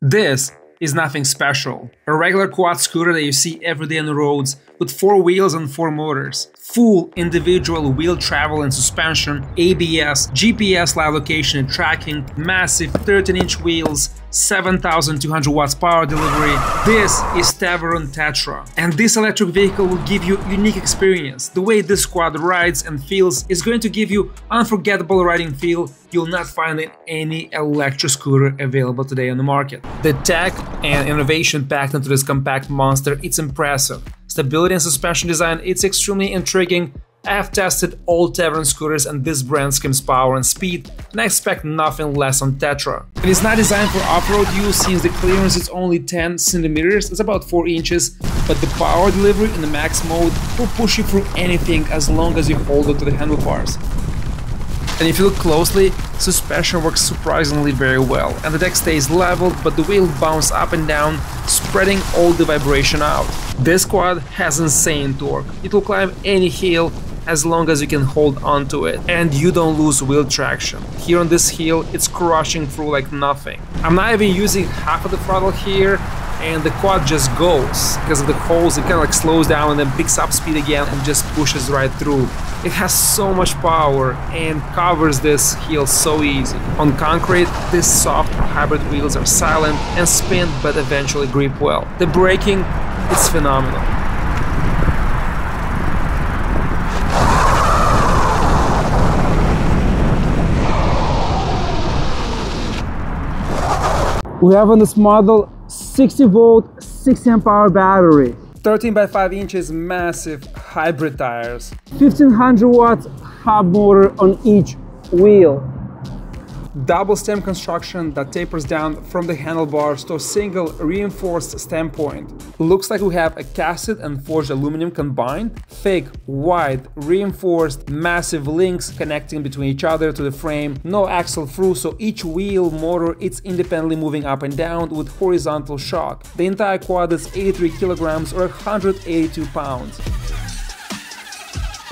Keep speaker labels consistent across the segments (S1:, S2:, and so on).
S1: This is nothing special. A regular quad scooter that you see every day on the roads with 4 wheels and 4 motors. Full individual wheel travel and suspension, ABS, GPS live location and tracking, massive 13-inch wheels, 7,200 watts power delivery. This is Teverun TETRA. And this electric vehicle will give you unique experience. The way this quad rides and feels is going to give you unforgettable riding feel you'll not find in any electric scooter available today on the market. The tech and innovation packed into this compact monster, it's impressive. Stability and suspension design, it's extremely intriguing. I have tested all Teverun scooters and this brand screams power and speed, and I expect nothing less on TETRA. It is not designed for off-road use since the clearance is only 10 centimeters, it's about 4 inches, but the power delivery in the max mode will push you through anything as long as you hold it to the handlebars. And if you look closely, suspension works surprisingly very well, and the deck stays leveled, but the wheel bounces up and down, spreading all the vibration out. This quad has insane torque. It will climb any hill as long as you can hold onto it, and you don't lose wheel traction. Here on this hill, it's crushing through like nothing. I'm not even using half of the throttle here, and the quad just goes. Because of the holes, it kind of like slows down and then picks up speed again and just pushes right through. It has so much power and covers this hill so easy. On concrete, these soft hybrid wheels are silent and spin but eventually grip well. The braking, it's phenomenal.
S2: We have on this model 60 volt, 60 amp hour battery.
S1: 13 by 5 inches massive hybrid tires.
S2: 1500 watts hub motor on each wheel.
S1: Double stem construction that tapers down from the handlebars to a single reinforced stem point. Looks like we have a casted and forged aluminum combined. Thick, wide, reinforced, massive links connecting between each other to the frame. No axle through, so each wheel motor it's independently moving up and down with horizontal shock. The entire quad is 83 kilograms or 182 pounds.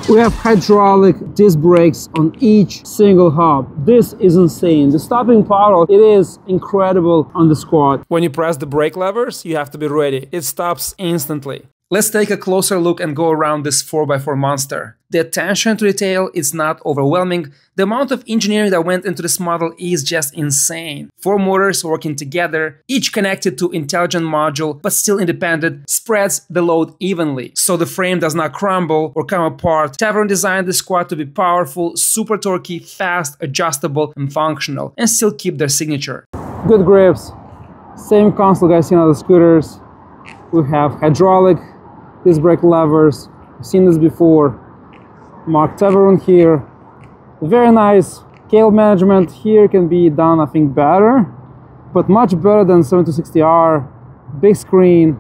S2: We have hydraulic disc brakes on each single hub. This is insane. The stopping power, it is incredible on the quad.
S1: When you press the brake levers, you have to be ready. It stops instantly. Let's take a closer look and go around this 4x4 monster. The attention to detail is not overwhelming. The amount of engineering that went into this model is just insane. 4 motors working together, each connected to intelligent module, but still independent, spreads the load evenly, so the frame does not crumble or come apart. Teverun designed this quad to be powerful, super torquey, fast, adjustable, and functional, and still keep their signature.
S2: Good grips. Same console guys seen on the scooters. We have hydraulic disc brake levers. I've seen this before. Mark Teverun here. Very nice cable management. Here can be done, I think, better, but much better than 7260R. Big screen.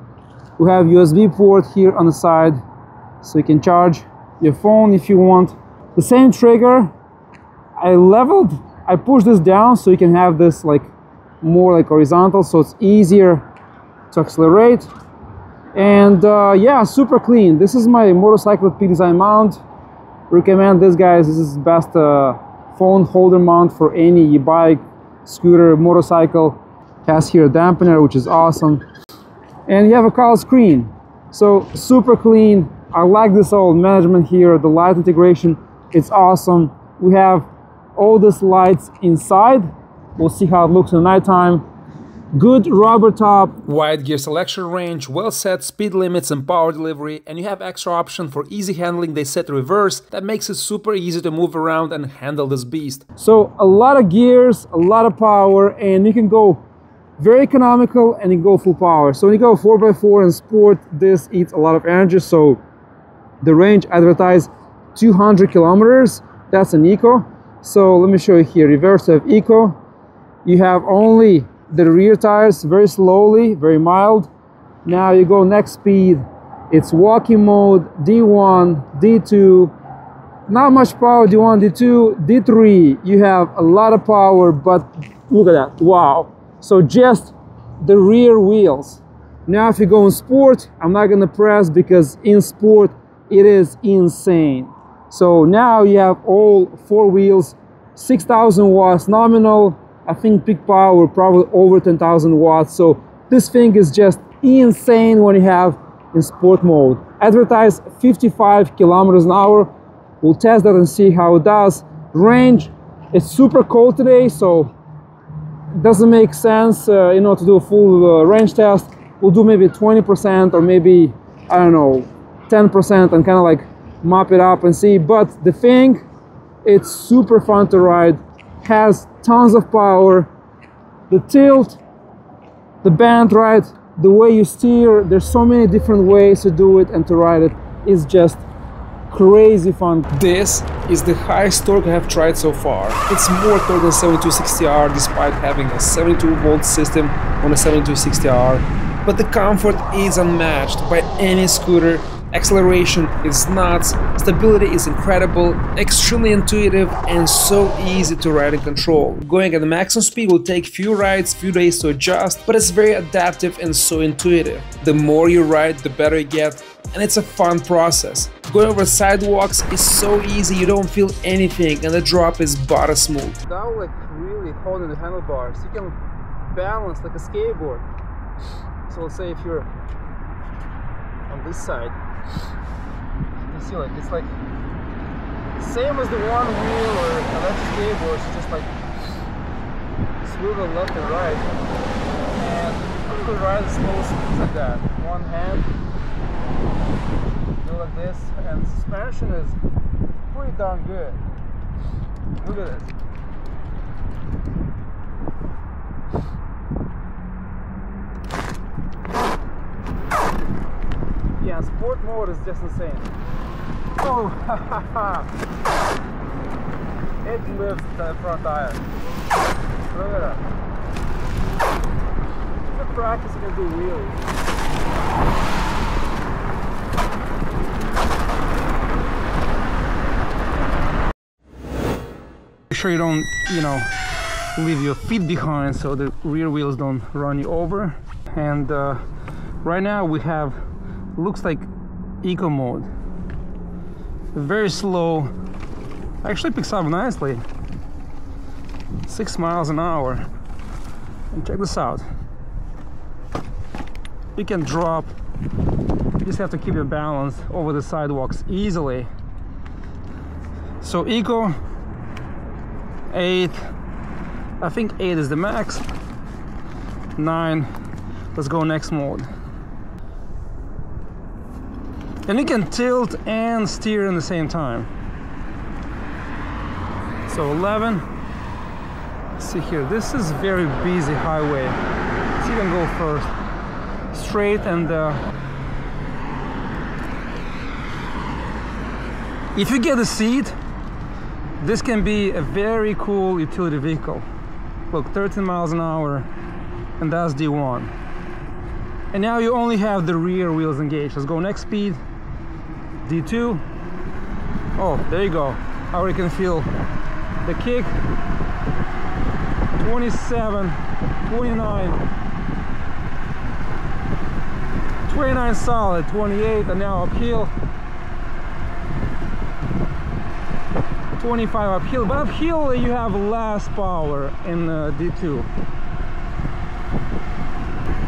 S2: We have USB port here on the side, so you can charge your phone if you want. The same trigger. I pushed this down so you can have this like more like horizontal, so it's easier to accelerate. And yeah, super clean. This is my motorcycle P design mount. Recommend this, guys. This is best phone holder mount for any e-bike, scooter, motorcycle. Has here a dampener, which is awesome, and you have a color screen, so super clean. I like this old management here. The light integration, it's awesome. We have all these lights inside. We'll see how it looks in the nighttime. Good rubber top.
S1: Wide gear selection range, well set speed limits and power delivery, and you have extra option for easy handling. They set reverse, that makes it super easy to move around and handle this beast.
S2: So a lot of gears, a lot of power, and you can go very economical and you can go full power. So when you go 4x4 and sport, this eats a lot of energy. So the range advertised 200 kilometers. That's an eco. So let me show you here. Reverse of eco. You have only the rear tires, very slowly, very mild. Now you go next speed, it's walking mode, D1, D2, not much power, D1, D2, D3, you have a lot of power, but look at that, wow. So just the rear wheels. Now if you go in sport, I'm not gonna press because in sport, it is insane. So now you have all 4 wheels, 6,000 watts nominal, I think peak power probably over 10,000 watts. So this thing is just insane when you have in sport mode. Advertised 55 kilometers an hour. We'll test that and see how it does. Range, it's super cold today, so it doesn't make sense, you know, to do a full range test. We'll do maybe 20% or maybe, I don't know, 10% and kind of like mop it up and see. But the thing, it's super fun to ride, has tons of power. The tilt, the band ride, the way you steer, there's so many different ways to do it and to ride it is just crazy fun.
S1: This is the highest torque I have tried so far. It's more torque than 7260R despite having a 72-volt system on a 7260R. But the comfort is unmatched by any scooter. Acceleration is nuts, stability is incredible, extremely intuitive and so easy to ride and control. Going at the maximum speed will take few rides, few days to adjust, but it's very adaptive and so intuitive. The more you ride, the better you get, and it's a fun process. Going over sidewalks is so easy, you don't feel anything, and the drop is butter smooth.
S2: Now like really holding the handlebars, you can balance like a skateboard. So let's say if you're on this side, you see like it's like same as the one wheel or electric skateboard, it's just like swivel left and right, and you can ride at slow speeds like that. One hand, go like this, and suspension is pretty darn good. Look at this. Yeah, sport mode is just insane. Oh, it lifts the front tire. Look at that. Good practice, you can do wheelies. Make sure you don't, you know, leave your feet behind so the rear wheels don't run you over. And right now we have, looks like eco mode. Very slow, actually picks up nicely, 6 miles an hour. And check this out, you can drop, you just have to keep your balance over the sidewalks easily. So eco 8, I think 8 is the max. 9, let's go next mode. And you can tilt and steer in the same time. So 11, let's see here, this is very busy highway, so you can go first straight. And if you get a seat, this can be a very cool utility vehicle. Look, 13 miles an hour, and that's D1. And now you only have the rear wheels engaged. Let's go next speed. D2. Oh, there you go. I already can feel the kick. 27, 29, 29 solid, 28, and now uphill. 25 uphill, but uphill you have less power in D2.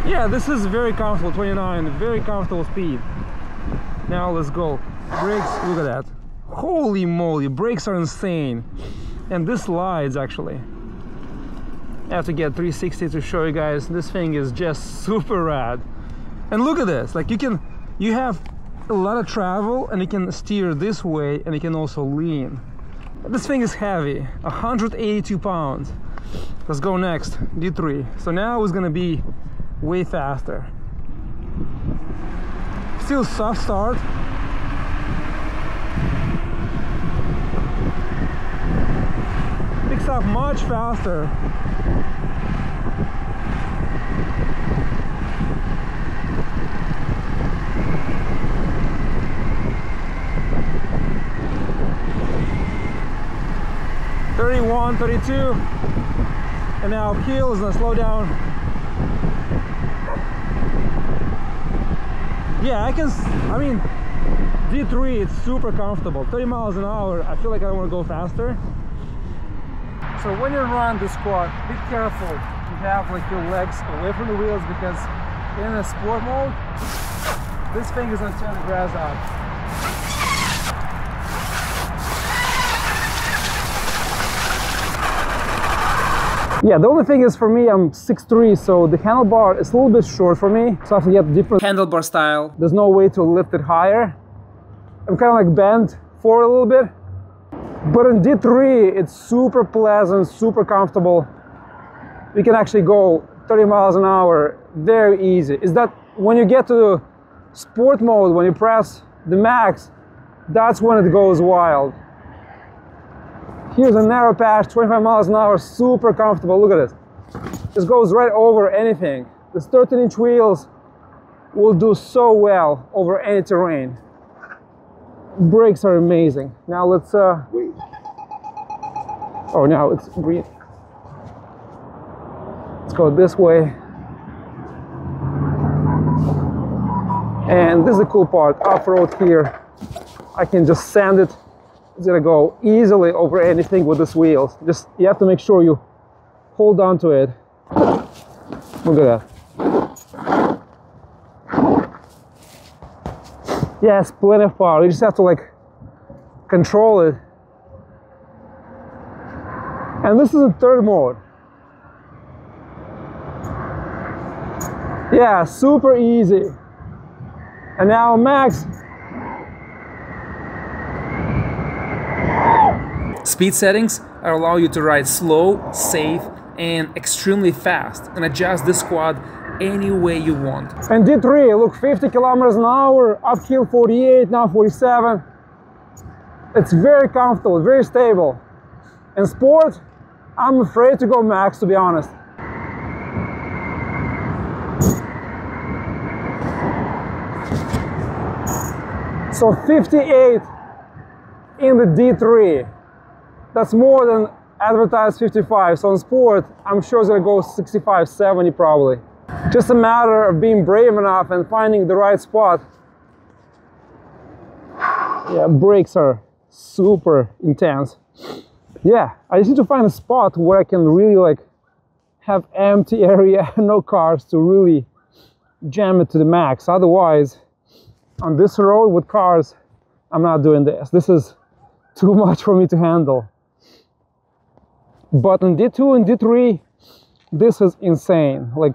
S2: Yeah, this is very comfortable, 29, very comfortable speed. Now let's go. Brakes, look at that. Holy moly, brakes are insane. And this slides actually. I have to get 360 to show you guys. This thing is just super rad. And look at this, like you have a lot of travel and you can steer this way and you can also lean. This thing is heavy, 182 pounds. Let's go next, D3. So now it's gonna be way faster. Still soft start. Picks up much faster. .31, 32, and now uphill is gonna slow down. Yeah, I mean, D3, it's super comfortable. 30 miles an hour, I feel like I want to go faster. So when you run this quad, be careful to have like your legs away from the wheels, because in a sport mode, this thing is gonna turn the grass out. Yeah, the only thing is for me, I'm 6'3", so the handlebar is a little bit short for me, so I have to get different handlebar style. There's no way to lift it higher. I'm kind of like bent forward a little bit. But in D3, it's super pleasant, super comfortable. You can actually go 30 miles an hour very easy. Is that when you get to sport mode, when you press the max, that's when it goes wild. Here's a narrow patch, 25 miles an hour, super comfortable. Look at it. This goes right over anything. These 13-inch wheels will do so well over any terrain. Brakes are amazing. Now let's wait. Oh, now it's green. Let's go this way. And this is the cool part, off-road here. I can just sand it. It's gonna go easily over anything with these wheels. Just, you have to make sure you hold on to it. Look at that. Yes, plenty of power. You just have to like control it. And this is a third mode. Yeah, super easy. And now max.
S1: Speed settings allow you to ride slow, safe, and extremely fast, and adjust this quad any way you want.
S2: And D3, look, 50 kilometers an hour, uphill 48, now 47. It's very comfortable, very stable. In sport, I'm afraid to go max, to be honest. So 58 in the D3. That's more than advertised 55. So in sport, I'm sure it's gonna go 65, 70 probably. Just a matter of being brave enough and finding the right spot. Yeah, brakes are super intense. Yeah, I just need to find a spot where I can really like have empty area, no cars, to really jam it to the max. Otherwise, on this road with cars, I'm not doing this. This is too much for me to handle. But in D2 and D3, this is insane. Like,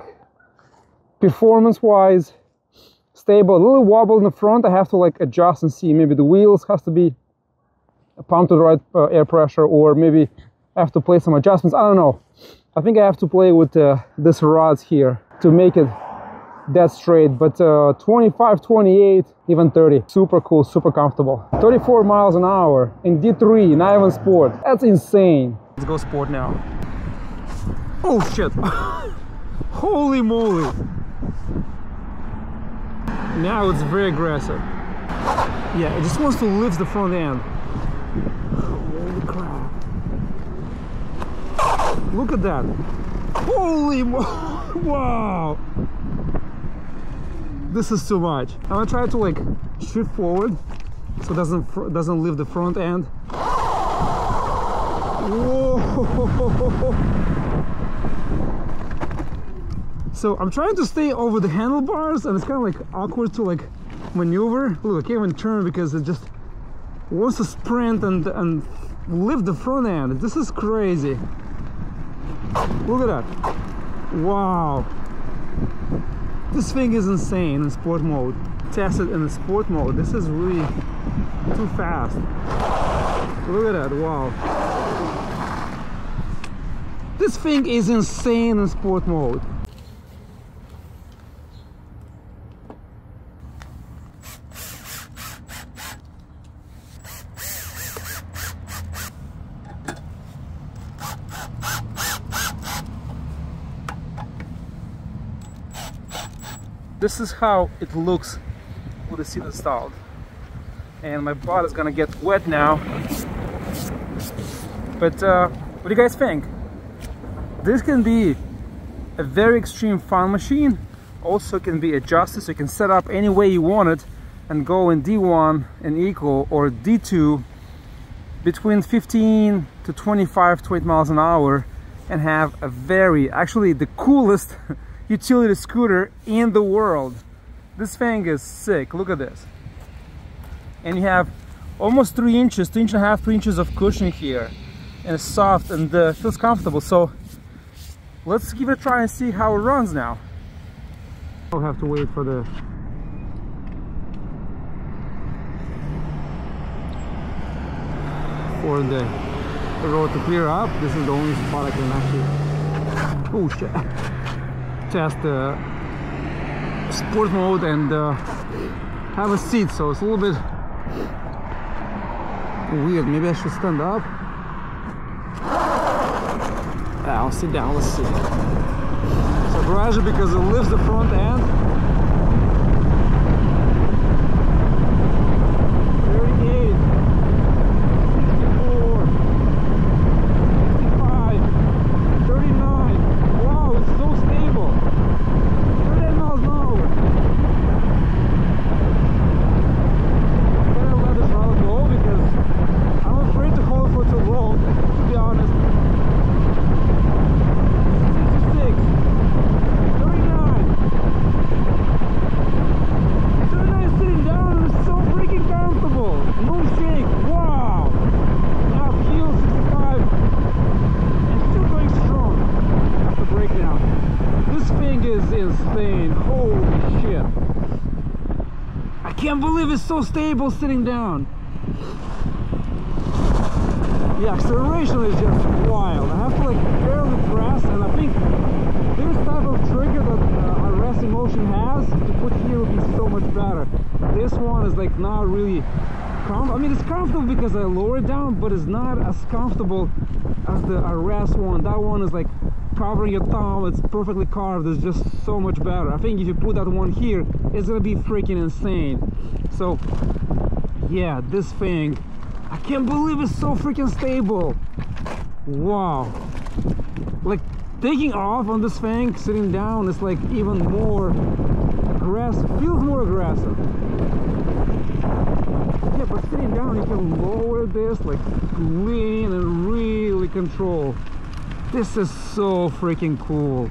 S2: performance-wise, stable. A little wobble in the front, I have to like adjust and see. Maybe the wheels has to be pumped to the right air pressure, or maybe I have to play some adjustments. I don't know. I think I have to play with this rods here to make it dead straight. But 25, 28, even 30. Super cool, super comfortable. 34 miles an hour in D3, not even sport. That's insane. Let's go sport now. Oh shit. Holy moly. Now it's very aggressive. Yeah, it just wants to lift the front end. Holy crap. Look at that. Holy wow. This is too much. I'm gonna try to like shoot forward so it doesn't lift the front end. Whoa. So I'm trying to stay over the handlebars, and it's kind of like awkward to like maneuver. Look, I can't even turn because it just wants to sprint and lift the front end. This is crazy. Look at that. Wow. This thing is insane in sport mode. Test it in the sport mode. This is really too fast. Look at that. Wow. This thing is insane in sport mode. This is how it looks with the seat installed. And my butt is gonna get wet now. But what do you guys think? This can be a very extreme fun machine. Also can be adjusted, so you can set up any way you want it and go in D1 in eco or D2 between 15 to 25, 20 miles an hour and have a very, actually the coolest utility scooter in the world. This thing is sick, look at this. And you have almost 3 inches, 2.5, 3 inches of cushion here. And it's soft and feels comfortable. So let's give it a try and see how it runs now. I'll have to wait for the road to clear up. This is the only spot I can actually, oh shit, test the sport mode and have a seat. So it's a little bit weird. Maybe I should stand up. I'll sit down, let's see. So garage, because it lifts the front end. 38, 64, 65, 39. Wow, it's so stable. 38 miles an hour. I'm gonna let this roller go because I'm afraid to hold for too long, to be honest. 66, 39. 39 sitting down is so freaking comfortable. No shake. Wow. Now heel 65 and still going strong after breakdown. This thing is insane. Holy shit. I can't believe it's so stable sitting down. Yeah, acceleration is just wild. I have to like barely press, and I think this type of trigger that a racing motion has to put here would be so much better. This one is like not really I mean, it's comfortable because I lower it down, but it's not as comfortable as the RS one. That one is like covering your thumb. It's perfectly carved. It's just so much better. I think if you put that one here, it's gonna be freaking insane. So yeah, this thing, I can't believe it's so freaking stable. Wow. Like taking off on this thing, sitting down, is like even more aggressive, feels more aggressive. Yeah, but sitting down you can lower this, like lean and really control. This is so freaking cool.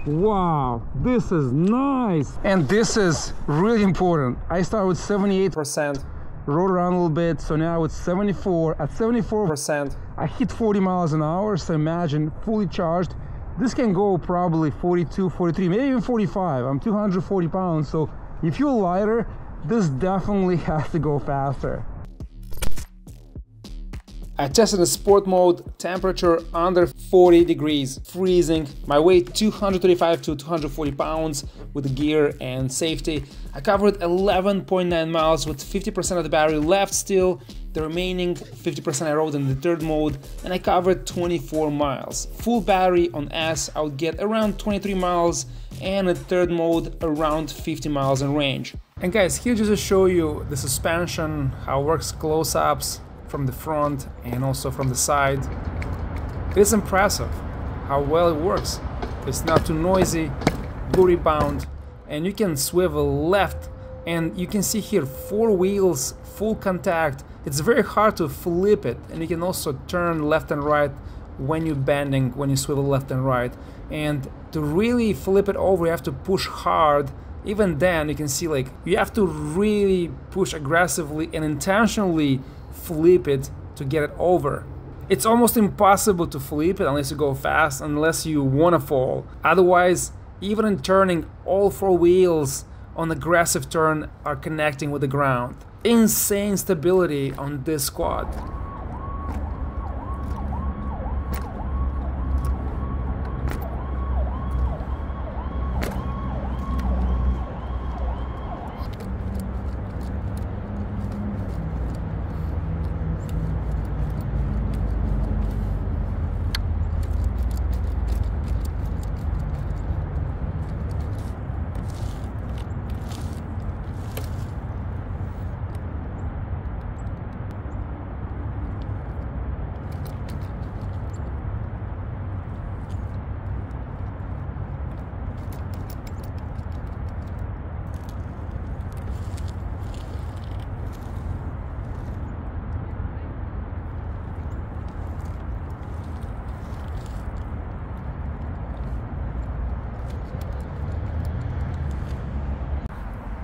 S2: Wow, this is nice. And this is really important. I start with 78%. Rode around a little bit, so now it's 74. At 74%, I hit 40 miles an hour. So imagine fully charged, this can go probably 42, 43, maybe even 45. I'm 240 pounds, so if you're lighter, this definitely has to go faster. I tested in sport mode, temperature under 40 degrees, freezing. My weight 235 to 240 pounds with the gear and safety. I covered 11.9 miles with 50% of the battery left still. The remaining 50% I rode in the third mode, and I covered 24 miles. Full battery on S, I would get around 23 miles, and in third mode around 50 miles in range. And guys, here just to show you the suspension, how it works close-ups from the front and also from the side. It is impressive how well it works. It's not too noisy, booty bound, and you can swivel left, and you can see here 4 wheels, full contact. It's very hard to flip it, and you can also turn left and right when you're bending, when you swivel left and right. And to really flip it over, you have to push hard. Even then, you can see like you have to really push aggressively and intentionally flip it to get it over. It's almost impossible to flip it unless you go fast, unless you want to fall. Otherwise, even in turning, all 4 wheels on aggressive turn are connecting with the ground. Insane stability on this quad.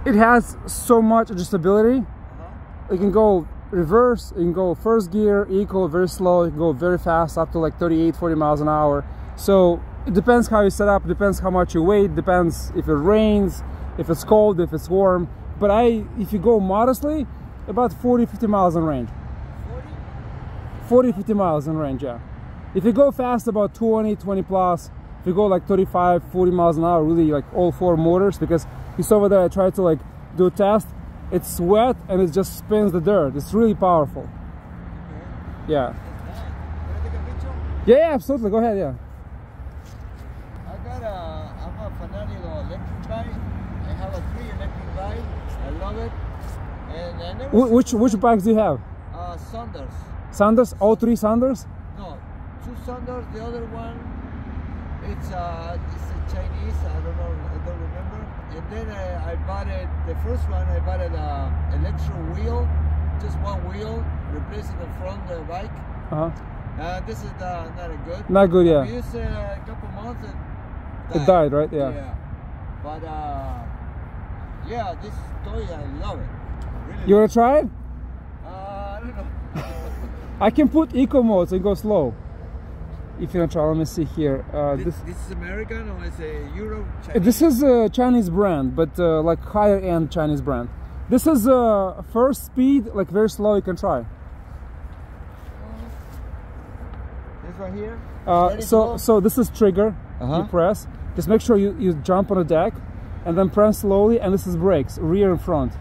S2: It has so much adjustability. You can go reverse, you can go first gear, eco, very slow, you can go very fast, up to like 38-40 miles an hour. So it depends how you set up, depends how much you weigh, depends if it rains, if it's cold, if it's warm. But if you go modestly, about 40-50 miles in range. 40-50 miles in range, yeah. If you go fast, about 20 plus. If you go like 35-40 miles an hour, really like all 4 motors, because you saw over there I tried to like do a test. It's wet and it just spins the dirt. It's really powerful. Okay. Yeah.
S3: Can I take a picture?
S2: Yeah, absolutely. Go ahead, yeah.
S3: I'm a fanatic of electric bike. I have a 3 electric bike. I love it. And I never
S2: which bikes do you have?
S3: Saunders.
S2: Saunders? All 3 Saunders?
S3: No, 2 Saunders. The other one, it's a Chinese. I don't know. I don't remember. And then I bought it. The first one I bought it electro wheel, just 1 wheel, replacing the front of the bike. This is not a good.
S2: Not good, yeah.
S3: We used it a couple months and
S2: it died, right? Yeah.
S3: Yeah. But yeah, this toy I love it. Really.
S2: You wanna try it?
S3: I don't know.
S2: I can put eco modes and go slow. If you wanna try, let me see here.
S3: This is American or is it Euro? Chinese?
S2: This is a Chinese brand, but like higher end Chinese brand. This is first speed, like very slow. You can try.
S3: This right here.
S2: So this is trigger. You press. Just make sure you jump on the deck, and then press slowly. And this is brakes, rear and front.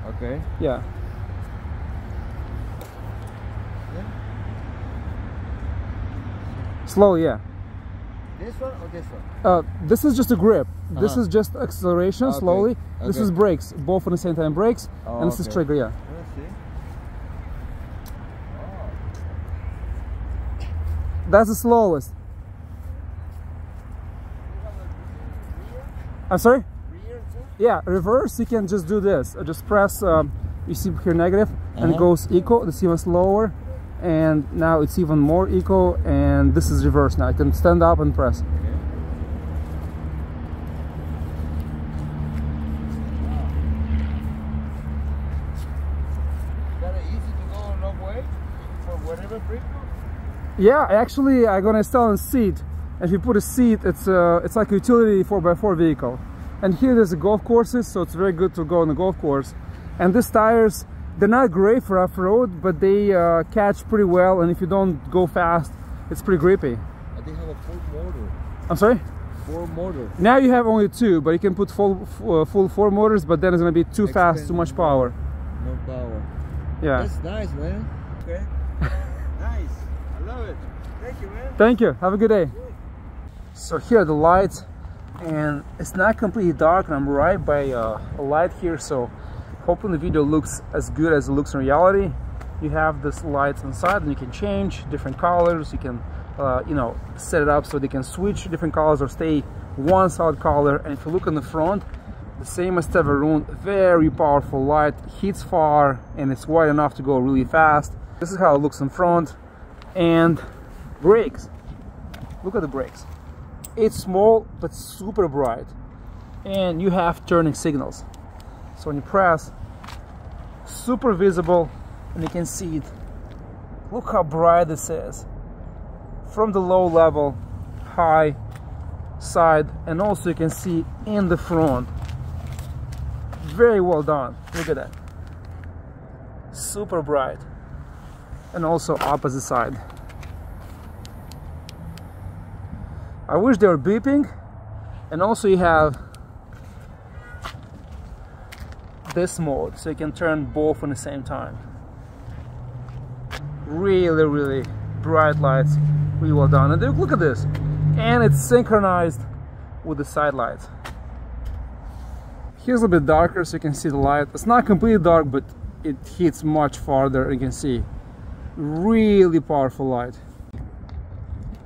S3: Okay.
S2: Yeah. Slowly, yeah.
S3: This one or this one?
S2: This is just a grip. This is just acceleration, slowly. This is brakes, both at the same time brakes, and this is trigger, yeah.
S3: Let's see.
S2: That's the slowest. I'm sorry?
S3: Rear too?
S2: Yeah, reverse, you can just do this. Just press, you see here negative, and it goes eco, it's even slower. And now it's even more eco, and this is reverse now. You can stand up and press.
S3: Okay. Is that easy to go a long way for whatever brake?
S2: Yeah, actually I'm gonna install a seat. If you put a seat, it's like a utility 4x4 vehicle. And here there's a golf courses, so it's very good to go on the golf course. And these tires, they're not great for off-road, but they catch pretty well, and if you don't go fast, it's pretty grippy.
S3: I think I have a 4 motor.
S2: I'm sorry?
S3: 4 motor.
S2: Now you have only 2, but you can put full 4 motors, but then it's gonna be too fast, too much power.
S3: No power.
S2: Yeah.
S3: That's nice, man. Okay. Nice. I love it. Thank you, man.
S2: Thank you. Have a good day. So here are the lights, and it's not completely dark, and I'm right by a light here, so hoping the video looks as good as it looks in reality. You have this lights inside, and you can change different colors. You can you know, set it up so they can switch different colors or stay one solid color. And if you look in the front, the same as Teverun, very powerful light, hits far, and it's wide enough to go really fast. This is how it looks in front. And brakes, look at the brakes. It's small but super bright, and you have turning signals. So when you press, super visible, and you can see it. Look how bright this is. From the low level, high, side, and also you can see in the front. Very well done. Look at that. Super bright. And also opposite side. I wish they were beeping. And also you have this mode, so you can turn both at the same time. Really, really bright lights, really well done. And look at this, and it's synchronized with the side lights. Here's a bit darker, so you can see the light. It's not completely dark, but it hits much farther. You can see really powerful light.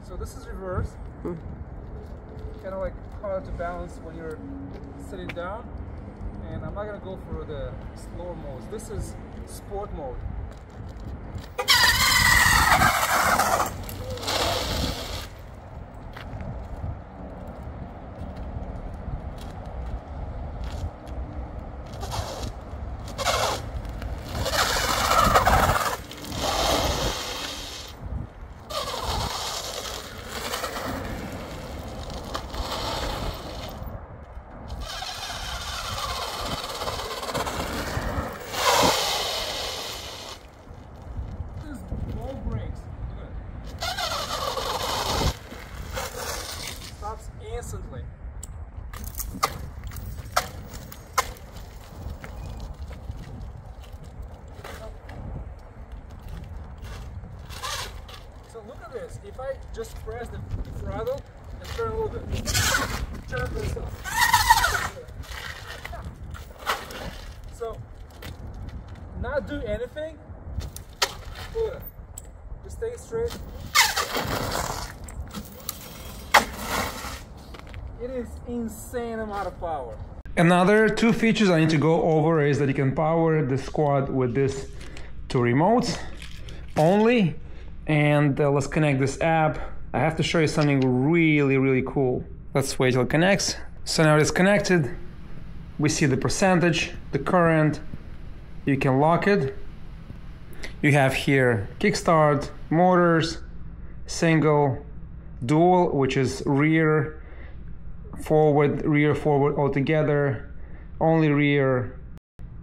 S2: So this is reverse, kind of like hard to balance when you're sitting down. And I'm not gonna go for the slower modes. This is sport mode. if I just press the throttle and turn a little bit, turn this off. So, not do anything, just stay straight. It is insane amount of power. Another two features I need to go over is that you can power the squad with this two remotes only. And let's connect this app. I have to show you something really cool. Let's wait till it connects. So now it's connected. We see the percentage, the current. You can lock it. You have here kickstart, motors, single, dual, which is rear, forward all together, only rear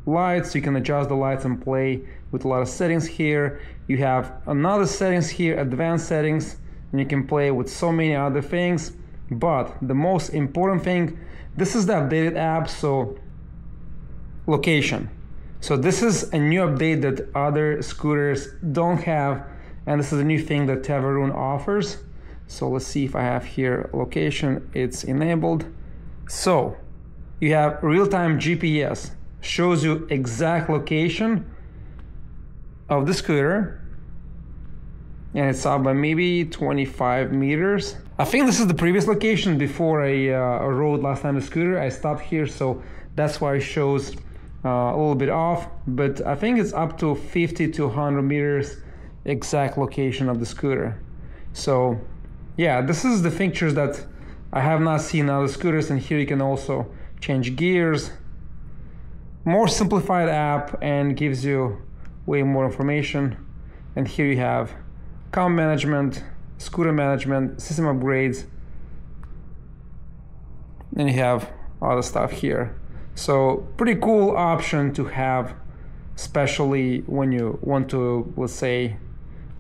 S2: lights. You can adjust the lights and play with a lot of settings here. You have another settings here, advanced settings, and you can play with so many other things. But the most important thing, this is the updated app, so location. So this is a new update that other scooters don't have, and this is a new thing that Teverun offers. So let's see if I have here location. It's enabled. So you have real-time GPS, shows you exact location of the scooter, and it's up by maybe 25 meters. I think this is the previous location before I rode last time the scooter. I stopped here, so that's why it shows a little bit off, but I think it's up to 50 to 100 meters exact location of the scooter. So yeah, this is the features that I have not seen in other scooters, and here you can also change gears. More simplified app and gives you way more information. And here you have comp management, scooter management, system upgrades, and you have other stuff here. So pretty cool option to have, especially when you want to, let's say,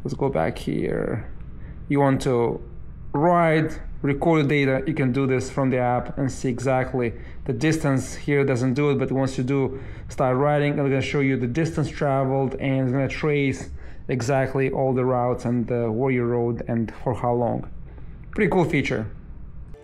S2: let's go back here, you want to ride, record the data. You can do this from the app and see exactly the distance. Here doesn't do it, but once you do start riding, I'm going to show you the distance traveled, and it's going to trace exactly all the routes and where you rode and for how long. Pretty cool feature.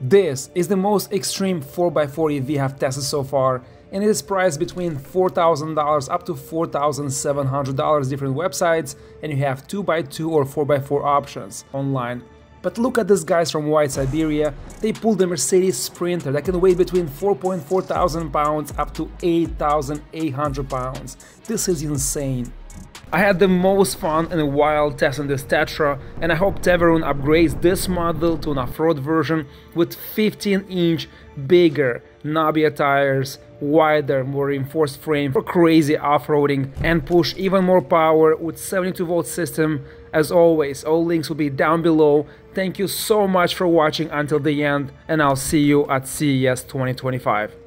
S2: This is the most extreme 4x4 EV I've tested so far, and it is priced between $4,000 up to $4,700 different websites, and you have 2x2 or 4x4 options online. But look at these guys from White Siberia. They pulled the Mercedes Sprinter that can weigh between 4.4 thousand pounds up to 8,800 pounds. This is insane. I had the most fun in a while testing this TETRA, and I hope Teverun upgrades this model to an off-road version with 15-inch bigger, knobbier tires, wider, more reinforced frame for crazy off-roading, and push even more power with 72-volt system. As always, all links will be down below. Thank you so much for watching until the end, and I'll see you at CES 2025.